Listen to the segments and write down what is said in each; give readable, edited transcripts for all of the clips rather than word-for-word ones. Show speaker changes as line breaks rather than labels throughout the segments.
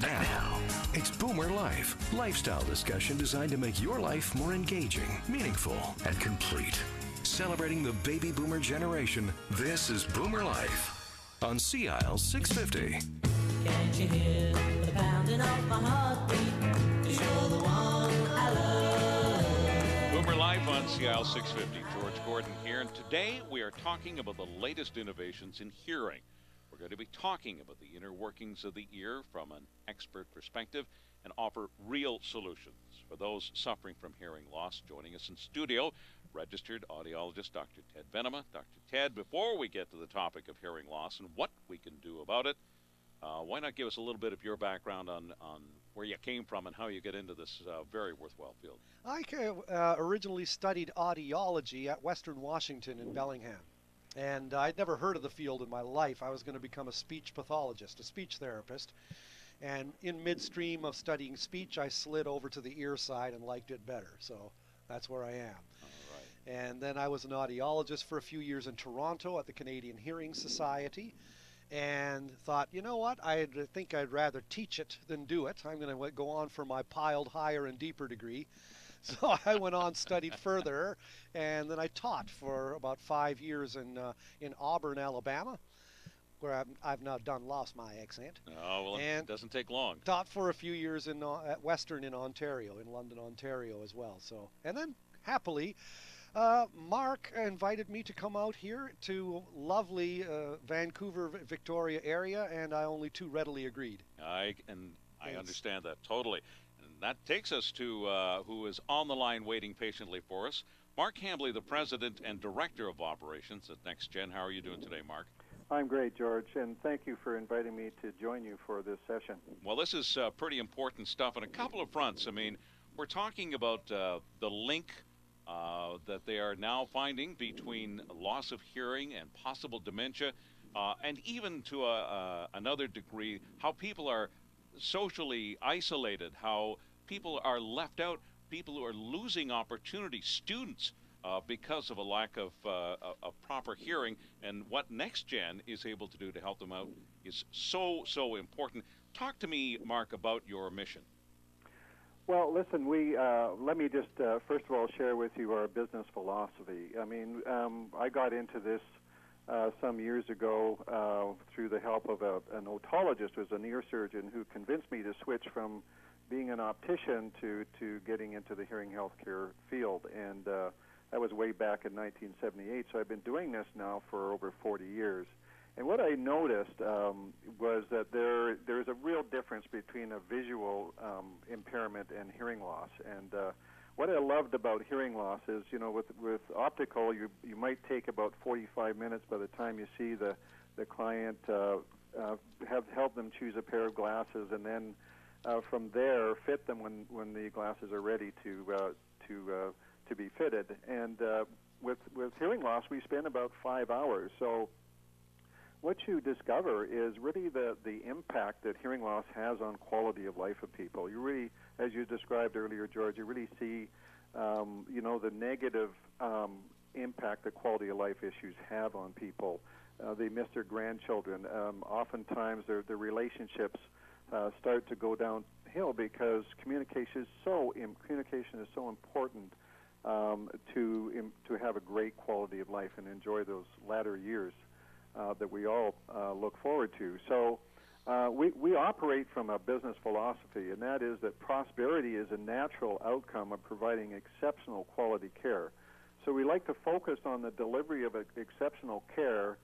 Now, it's Boomer Life, lifestyle discussion designed to make your life more engaging, meaningful, and complete. Celebrating the baby boomer generation, this is Boomer Life on CIL 650.
Can't you hear the pounding of my heartbeat? 'Cause you're the one I love.
Boomer Live on CIL 650. George Gordon here, and today we are talking about the latest innovations in hearing. We're going to be talking about the inner workings of the ear from an expert perspective and offer real solutions for those suffering from hearing loss. Joining us in studio, registered audiologist Dr. Ted Venema. Dr. Ted, before we get to the topic of hearing loss and what we can do about it, why not give us a little bit of your background on where you came from and how you get into this very worthwhile field?
I originally studied audiology at Western Washington in Bellingham. And I'd never heard of the field in my life. I was going to become a speech pathologist, a speech therapist. And in midstream of studying speech, I slid over to the ear side and liked it better. So that's where I am.
All right.
And then I was an audiologist for a few years in Toronto at the Canadian Hearing Society. And thought, you know what, I think I'd rather teach it than do it. I'm going to go on for my piled higher and deeper degree. So I went on, studied further, and then I taught for about 5 years in Auburn, Alabama, where I've now lost my accent.
Oh, well,
and
it doesn't take long.
Taught for a few years at Western in Ontario, in London, Ontario as well. So, and then happily, Mark invited me to come out here to lovely Vancouver, Victoria area, and I only too readily agreed.
I understand that totally. And that takes us to who is on the line waiting patiently for us, Mark Hambley, the President and Director of Operations at NexGen. How are you doing today, Mark?
I'm great, George, and thank you for inviting me to join you for this session.
Well, this is pretty important stuff on a couple of fronts. I mean, we're talking about the link that they are now finding between loss of hearing and possible dementia, and even to another degree, how people are socially isolated, how people are left out, people who are losing opportunities, students, because of a lack of proper hearing, and what NexGen is able to do to help them out is so important. Talk to me, Mark, about your mission.
Well, listen, let me just first of all share with you our business philosophy. I mean, I got into this some years ago through the help of an otologist, who was an ear surgeon, who convinced me to switch from being an optician to getting into the hearing healthcare field. And that was way back in 1978. So I've been doing this now for over 40 years. And what I noticed was that there's a real difference between a visual impairment and hearing loss. And what I loved about hearing loss is, you know, with optical, you might take about 45 minutes by the time you see the client, help them choose a pair of glasses, and then from there fit them when the glasses are ready to be fitted. And with hearing loss, we spend about 5 hours. So what you discover is really the impact that hearing loss has on quality of life of people. You really, as you described earlier, George, you really see, you know, the negative impact that quality of life issues have on people. They miss their grandchildren. Oftentimes, their relationships start to go downhill because communication is so important to have a great quality of life and enjoy those latter years that we all look forward to. So we operate from a business philosophy, and that is that prosperity is a natural outcome of providing exceptional quality care. So we like to focus on the delivery of exceptional care,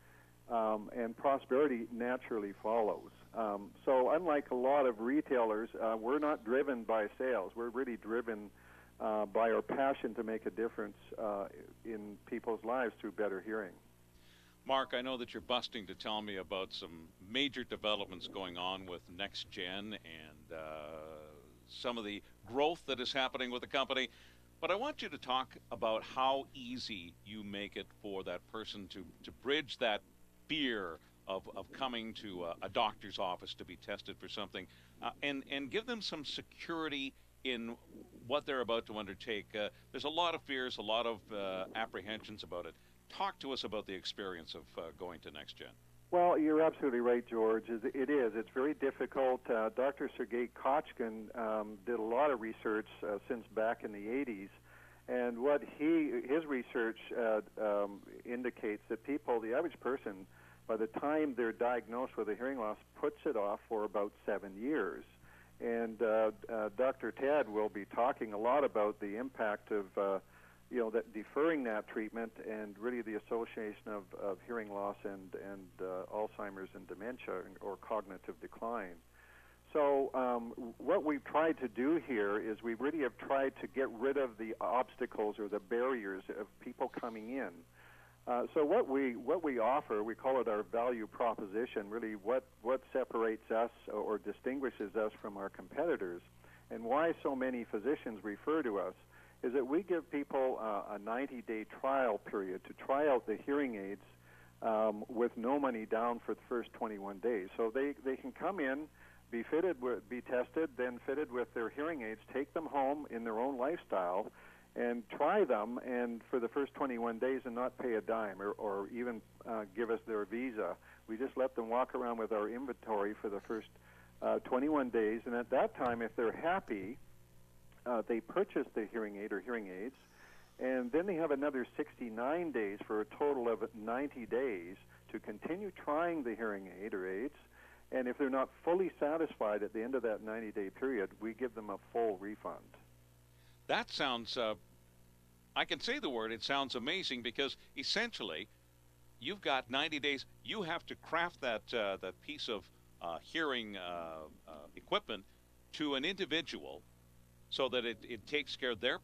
and prosperity naturally follows. So unlike a lot of retailers, we're not driven by sales. We're really driven by our passion to make a difference in people's lives through better hearing.
Mark, I know that you're busting to tell me about some major developments going on with NexGen and some of the growth that is happening with the company, but I want you to talk about how easy you make it for that person to bridge that fear of coming to a doctor's office to be tested for something, and give them some security in what they're about to undertake. There's a lot of fears, a lot of apprehensions about it. Talk to us about the experience of going to NexGen.
Well, you're absolutely right, George. It is. It's very difficult. Dr. Sergei Kochkin did a lot of research since back in the 80s, and what his research indicates that people, the average person, by the time they're diagnosed with a hearing loss, puts it off for about 7 years. And Dr. Ted will be talking a lot about the impact of that deferring that treatment and really the association of hearing loss and Alzheimer's and dementia or cognitive decline. So what we've tried to do here is we really have tried to get rid of the obstacles or the barriers of people coming in. So what we offer, we call it our value proposition, really what separates us or distinguishes us from our competitors, and why so many physicians refer to us, is that we give people a 90-day trial period to try out the hearing aids with no money down for the first 21 days. So they can come in, be tested, then fitted with their hearing aids, take them home in their own lifestyle, and try them, and for the first 21 days and not pay a dime or even give us their visa. We just let them walk around with our inventory for the first 21 days, and at that time, if they're happy, they purchase the hearing aid or hearing aids, and then they have another 69 days for a total of 90 days to continue trying the hearing aid or aids. And if they're not fully satisfied at the end of that 90-day period, we give them a full refund.
That sounds, I can say the word, it sounds amazing, because essentially you've got 90 days. You have to craft that piece of hearing equipment to an individual so that it takes care of their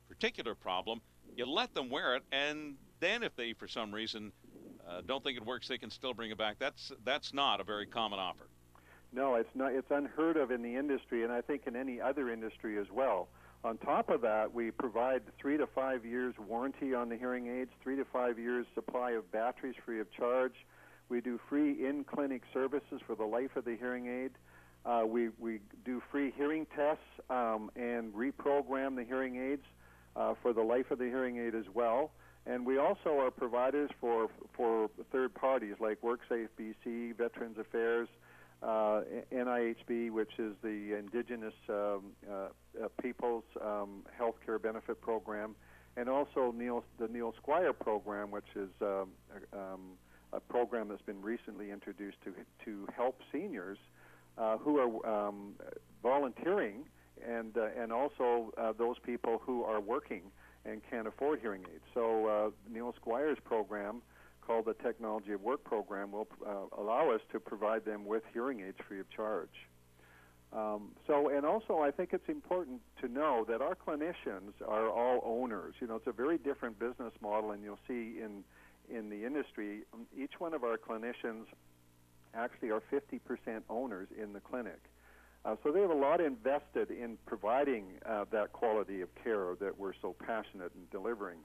particular problem. You let them wear it, and then if they, for some reason, don't think it works, they can still bring it back. That's not a very common offer.
No, it's not. It's unheard of in the industry, and I think in any other industry as well. On top of that, we provide 3 to 5 years warranty on the hearing aids, 3 to 5 years supply of batteries free of charge. We do free in-clinic services for the life of the hearing aid. We do free hearing tests and reprogram the hearing aids for the life of the hearing aid as well. And we also are providers for third parties like WorkSafe BC, Veterans Affairs, NIHB, which is the Indigenous Peoples Healthcare Benefit Program, and also the Neil Squire Program, which is a program that's been recently introduced to help seniors who are volunteering, and also those people who are working and can't afford hearing aids. So Neil Squire's program, called the Technology of Work program, will allow us to provide them with hearing aids free of charge. And also I think it's important to know that our clinicians are all owners. You know, it's a very different business model, and you'll see in the industry, each one of our clinicians actually are 50% owners in the clinic. So they have a lot invested in providing that quality of care that we're so passionate in delivering.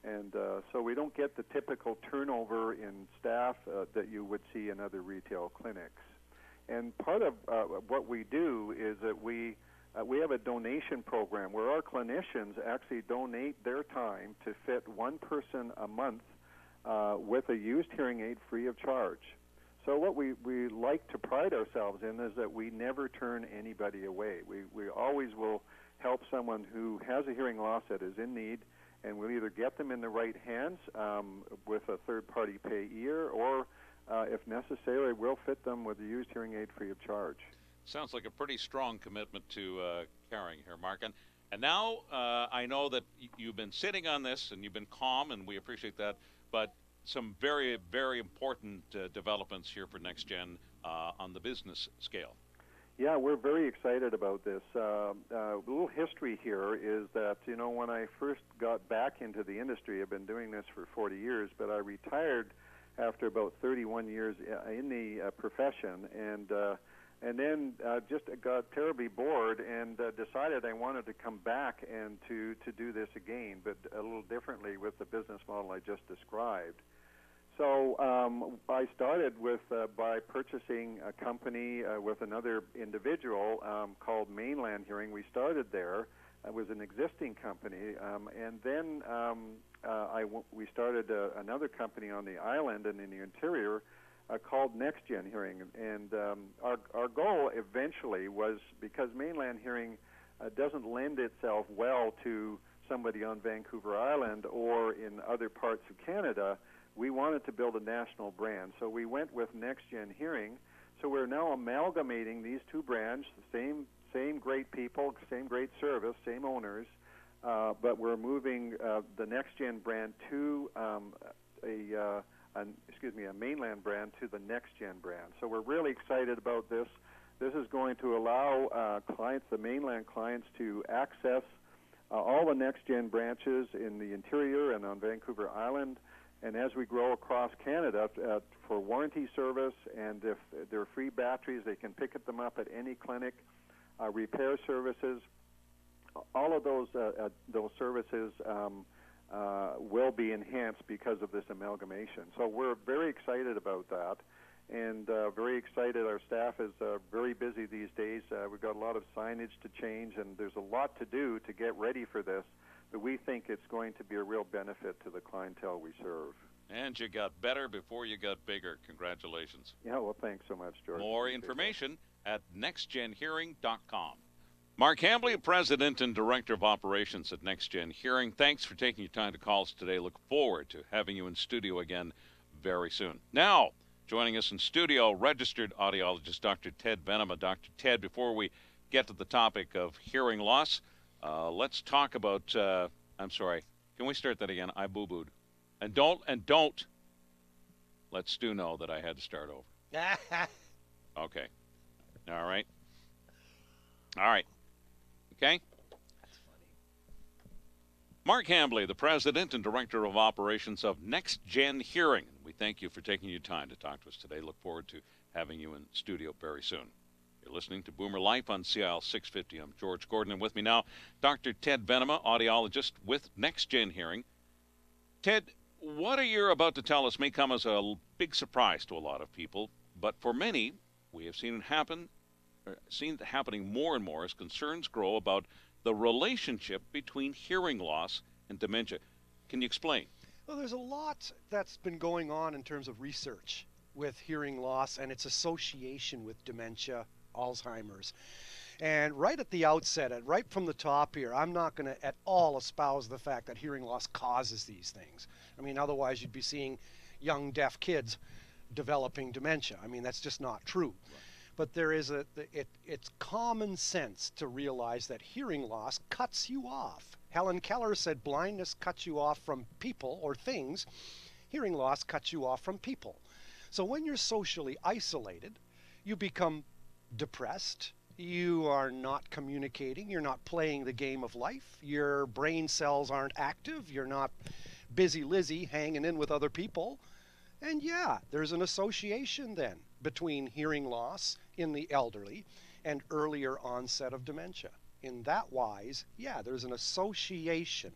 And so we don't get the typical turnover in staff that you would see in other retail clinics. And part of what we do is that we have a donation program where our clinicians actually donate their time to fit one person a month with a used hearing aid free of charge. So what we like to pride ourselves in is that we never turn anybody away. We always will help someone who has a hearing loss that is in need, and we'll either get them in the right hands with a third-party payer, or if necessary, we'll fit them with a used hearing aid free of charge.
Sounds like a pretty strong commitment to caring here, Mark. And now I know that you've been sitting on this, and you've been calm, and we appreciate that, but some very, very important developments here for NexGen on the business scale.
Yeah, we're very excited about this. A little history here is that, you know, when I first got back into the industry, I've been doing this for 40 years, but I retired after about 31 years in the profession, and then just got terribly bored and decided I wanted to come back and to do this again, but a little differently with the business model I just described. So I started by purchasing a company with another individual called Mainland Hearing. We started there. It was an existing company, and then we started another company on the island and in the interior called NexGen Hearing. And our goal eventually was, because mainland hearing doesn't lend itself well to somebody on Vancouver Island or in other parts of Canada, we wanted to build a national brand. So we went with NexGen Hearing. So we're now amalgamating these two brands, the same great people, same great service, same owners, but we're moving the NexGen brand to a mainland brand to the NexGen brand. So we're really excited about this. This is going to allow clients, the mainland clients, to access all the NexGen branches in the interior and on Vancouver Island. And as we grow across Canada, for warranty service, and if they're free batteries, they can pick them up at any clinic. Repair services, all of those services will be enhanced because of this amalgamation. So we're very excited about that, and very excited. Our staff is very busy these days. We've got a lot of signage to change, and there's a lot to do to get ready for this. But we think it's going to be a real benefit to the clientele we serve.
And you got better before you got bigger. Congratulations.
Yeah, well, thanks so much, George.
More information at nextgenhearing.com. Mark Hambley, President and Director of Operations at NexGen Hearing. Thanks for taking your time to call us today. Look forward to having you in studio again very soon. Now, joining us in studio, registered audiologist Dr. Ted Venema. Dr. Ted, before we get to the topic of hearing loss, let's talk about, I'm sorry, can we start that again? I boo-booed. And don't let Stu know that I had to start over. Okay. All right. Okay?
That's funny.
Mark Hambley, the President and Director of Operations of NexGen Hearing. We thank you for taking your time to talk to us today. Look forward to having you in studio very soon. You're listening to Boomer Life on CIL 650. I'm George Gordon, and with me now, Dr. Ted Venema, audiologist with NexGen Hearing. Ted, what you're about to tell us may come as a big surprise to a lot of people, but for many, we have seen it happening more and more as concerns grow about the relationship between hearing loss and dementia. Can you explain?
Well, there's a lot that's been going on in terms of research with hearing loss and its association with dementia, Alzheimer's. And right at the outset, and right from the top here, I'm not going to at all espouse the fact that hearing loss causes these things. I mean, otherwise you'd be seeing young deaf kids developing dementia. I mean, that's just not true. Right. But there is it's common sense to realize that hearing loss cuts you off. Helen Keller said blindness cuts you off from people or things. Hearing loss cuts you off from people. So when you're socially isolated, you become depressed. You are not communicating. You're not playing the game of life. Your brain cells aren't active. You're not busy Lizzie hanging in with other people. And yeah, there's an association then between hearing loss in the elderly and earlier onset of dementia. In that wise, yeah, there's an association.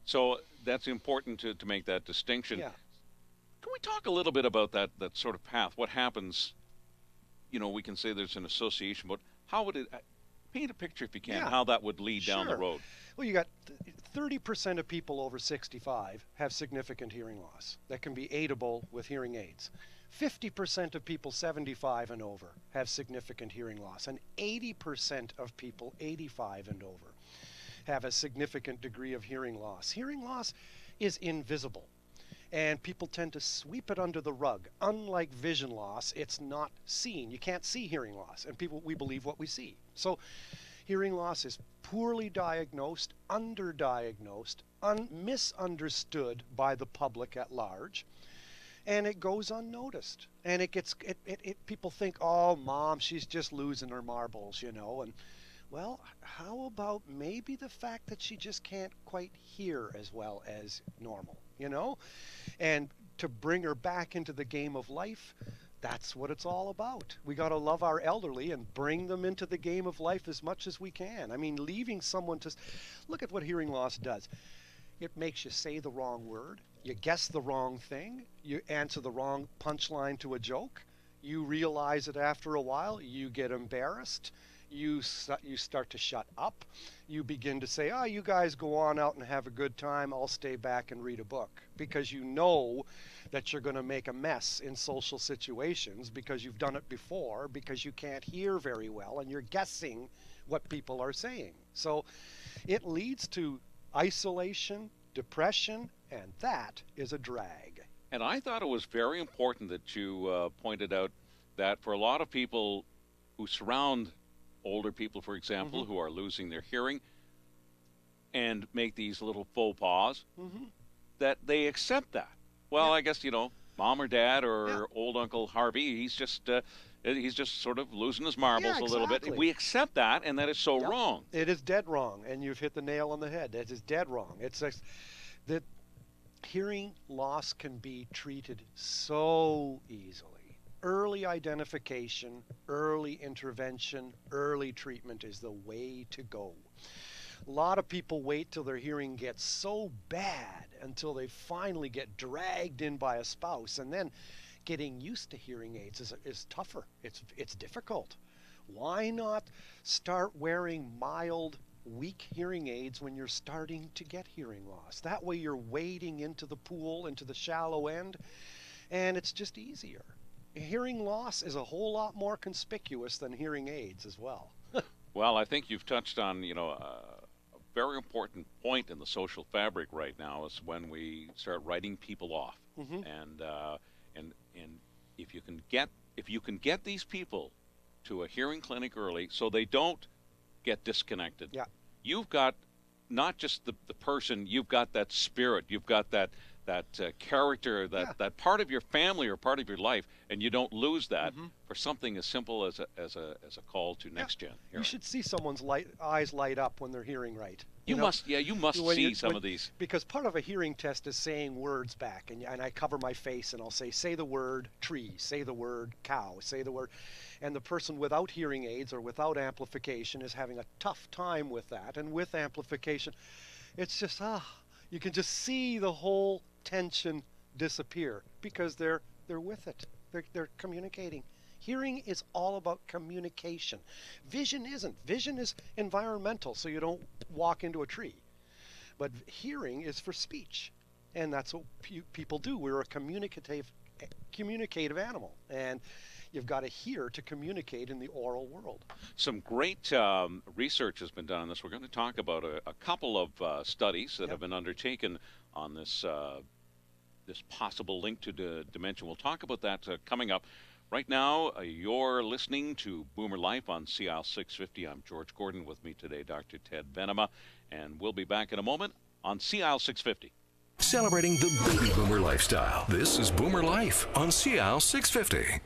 So that's important to make that distinction.
Yeah.
Can we talk a little bit about that sort of path? What happens? You know, we can say there's an association, but how would it, paint a picture if you can, how that would lead down the road?
Well, you got 30% of people over 65 have significant hearing loss that can be aidable with hearing aids. 50% of people 75 and over have significant hearing loss, and 80% of people 85 and over have a significant degree of hearing loss. Hearing loss is invisible, and people tend to sweep it under the rug. Unlike vision loss, it's not seen. You can't see hearing loss, and we believe what we see. So hearing loss is poorly diagnosed, underdiagnosed, misunderstood by the public at large, and it goes unnoticed. And people think, oh, Mom, she's just losing her marbles, you know. And well, how about maybe the fact that she just can't quite hear as well as normal, you know? And to bring her back into the game of life, that's what it's all about. We got to love our elderly and bring them into the game of life as much as we can. I mean, leaving someone to... Look at what hearing loss does. It makes you say the wrong word. You guess the wrong thing. You answer the wrong punchline to a joke. You realize it after a while. You get embarrassed. you start to shut up. You begin to say, oh, you guys go on out and have a good time. I'll stay back and read a book, because you know that you're going to make a mess in social situations, because you've done it before, because you can't hear very well and you're guessing what people are saying. So it leads to isolation, depression, and that is a drag.
And I thought it was very important that you pointed out that for a lot of people who surround older people, for example, who are losing their hearing and make these little faux pas, that they accept that. Well, I guess, mom or dad or old Uncle Harvey, he's just sort of losing his marbles a little bit. We accept that, and that is so wrong.
It is dead wrong, and you've hit the nail on the head. It is dead wrong. It's that hearing loss can be treated so easily. Early identification, early intervention, early treatment is the way to go. A lot of people wait till their hearing gets so bad until they finally get dragged in by a spouse, and then getting used to hearing aids is tougher. It's difficult. Why not start wearing mild, weak hearing aids when you're starting to get hearing loss? That way you're wading into the pool, into the shallow end, and it's just easier. Hearing loss is a whole lot more conspicuous than hearing aids as well.
Well, I think you've touched on, a very important point in the social fabric right now is when we start writing people off. And if you can get these people to a hearing clinic early so they don't get disconnected. You've got not just the person, you've got that spirit, you've got that character, that part of your family or part of your life, and you don't lose that for something as simple as a call to NexGen.
You should see someone's eyes light up when they're hearing right.
You must see some of these.
Because part of a hearing test is saying words back, and I cover my face and I'll say the word tree, say the word cow, say the word, and the person without hearing aids or without amplification is having a tough time with that, and with amplification, it's just you can just see the whole tension disappear because they're with it. They're communicating. Hearing is all about communication. Vision isn't. Vision is environmental, so you don't walk into a tree. But hearing is for speech, and that's what people do. We're a communicative animal, and you've got to hear to communicate in the oral world.
Some great research has been done on this. We're going to talk about a couple of studies that have been undertaken on this possible link to dementia. We'll talk about that coming up. Right now, you're listening to Boomer Life on CIL 650. I'm George Gordon. With me today, Dr. Ted Venema, and we'll be back in a moment on CIL 650.
Celebrating the baby boomer lifestyle. This is Boomer Life on CIL 650.